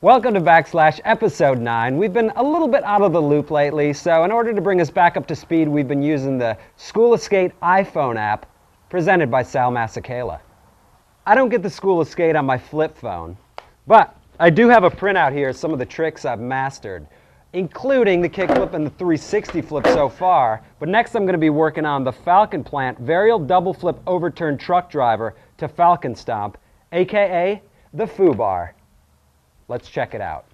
Welcome to Backslash Episode 9. We've been a little bit out of the loop lately, so in order to bring us back up to speed, we've been using the School of Skate iPhone app presented by Sal Masakela. I don't get the School of Skate on my flip phone, but I do have a printout here of some of the tricks I've mastered, including the kickflip and the 360 flip so far. But next I'm going to be working on the Falcon Plant varial double flip overturn truck driver to Falcon Stomp, aka the Foo Bar. Let's check it out.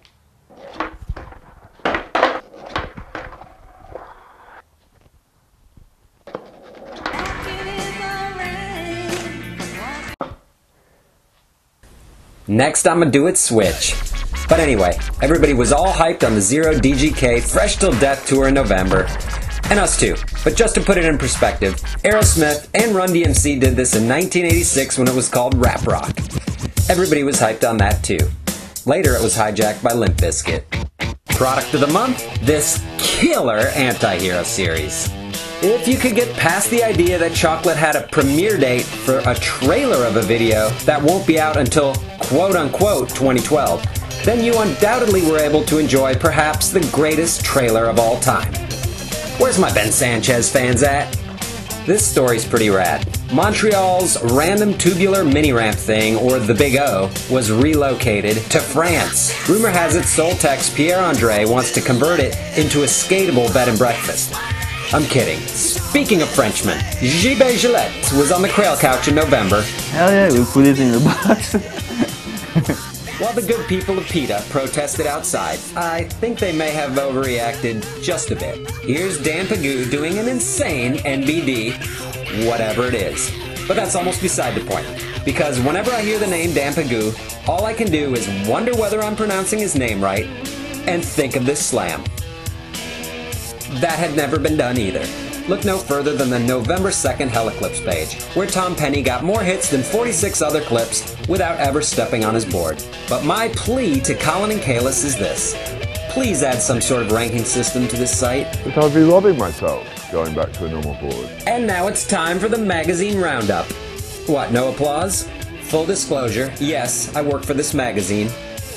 Next, I'ma do it switch. But anyway, everybody was all hyped on the Zero DGK Fresh Till Death tour in November, and us too. But just to put it in perspective, Aerosmith and Run DMC did this in 1986 when it was called Rap Rock. Everybody was hyped on that too. Later, it was hijacked by Limp Bizkit. Product of the month, this killer anti-hero series. If you could get past the idea that Chocolate had a premiere date for a trailer of a video that won't be out until quote-unquote 2012, then you undoubtedly were able to enjoy perhaps the greatest trailer of all time. Where's my Ben Sanchez fans at? This story's pretty rad. Montreal's random tubular mini-ramp thing, or the Big O, was relocated to France. Rumor has it Soltex Pierre-Andre wants to convert it into a skatable bed and breakfast. I'm kidding. Speaking of Frenchmen, Gilbert Gillette was on the Crail couch in November. Hell yeah, we put it in the box. While the good people of PETA protested outside, I think they may have overreacted just a bit. Here's Dan Pagoo doing an insane NBD, whatever it is. But that's almost beside the point, because whenever I hear the name Dan Pagoo, all I can do is wonder whether I'm pronouncing his name right, and think of this slam. That had never been done either. Look no further than the November 2nd Heliclips page, where Tom Penny got more hits than 46 other clips without ever stepping on his board. But my plea to Colin and Kalis is this. Please add some sort of ranking system to this site. But I'd be robbing myself going back to a normal board. And now it's time for the magazine roundup. What, no applause? Full disclosure, yes, I work for this magazine,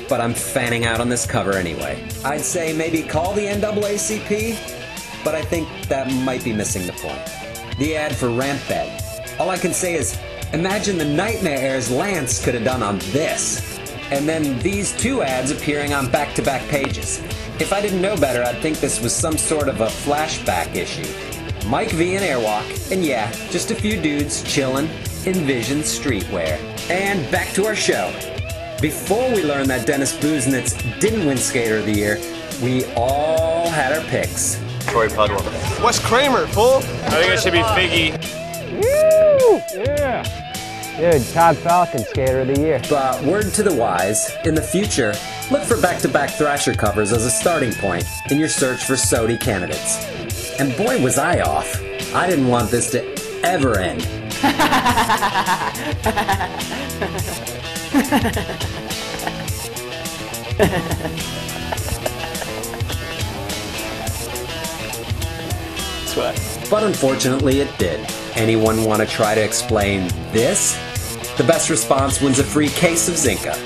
but I'm fanning out on this cover anyway. I'd say maybe call the NAACP, but I think that might be missing the point. The ad for Ramp Bed. All I can say is, imagine the nightmares Lance could have done on this. And then these two ads appearing on back-to-back pages. If I didn't know better, I'd think this was some sort of a flashback issue. Mike V and Airwalk, and yeah, just a few dudes chillin' in Vision streetwear. And back to our show. Before we learned that Dennis Busenitz didn't win Skater of the Year, we all had our picks. Troy Pudwell. Wes Kramer, fool. I think it should be Figgy. Woo! Yeah. Dude, Todd Falcon, Skater of the Year. But word to the wise, in the future, look for back-to-back Thrasher covers as a starting point in your search for SOTY candidates. And boy was I off. I didn't want this to ever end. But unfortunately it did. Anyone want to try to explain this? The best response wins a free case of Zinka.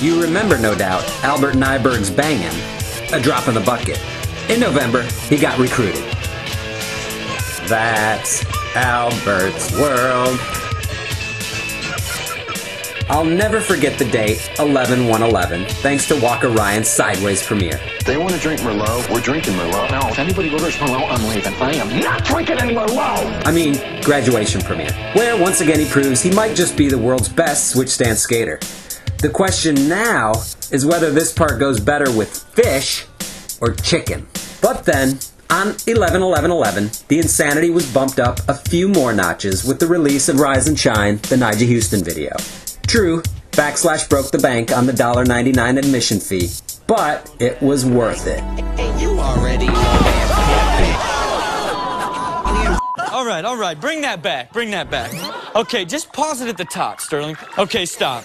You remember, no doubt, Albert Nyberg's Bangin', a drop in the bucket. In November, he got recruited. That's Albert's world. I'll never forget the date, 11/1/11, thanks to Walker Ryan's Sideways premiere. They want to drink Merlot, we're drinking Merlot. No, if anybody orders Merlot, I'm leaving. I am not drinking any Merlot! I mean, graduation premiere, where once again he proves he might just be the world's best switch stance skater. The question now is whether this part goes better with fish or chicken. But then, on 11/11/11, the insanity was bumped up a few more notches with the release of Rise and Shine, the Nigel Houston video. True, Backslash broke the bank on the $1.99 admission fee, but it was worth it. You already know All right, bring that back, Okay, just pause it at the top, Sterling. Okay, stop.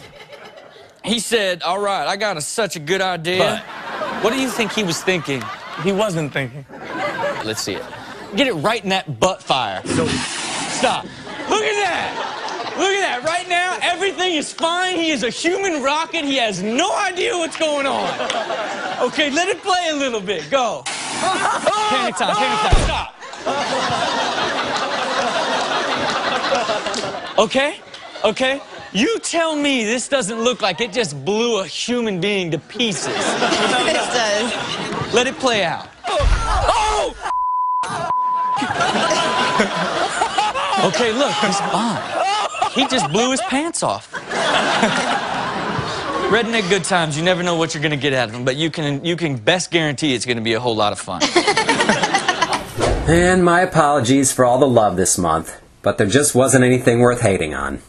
He said, all right, I got such a good idea. But what do you think he was thinking? He wasn't thinking. Let's see it. Get it right in that butt fire. So, stop. Look at that! Look at that. Right now, everything is fine. He is a human rocket. He has no idea what's going on. Okay, let it play a little bit. Go. Panic time, panic time. Stop. Okay? Okay? You tell me this doesn't look like it just blew a human being to pieces. It does. Let it play out. Oh! Okay, look, he's fine. He just blew his pants off. Redneck good times, you never know what you're gonna get out of them, but you can best guarantee it's gonna be a whole lot of fun. And my apologies for all the love this month, but there just wasn't anything worth hating on.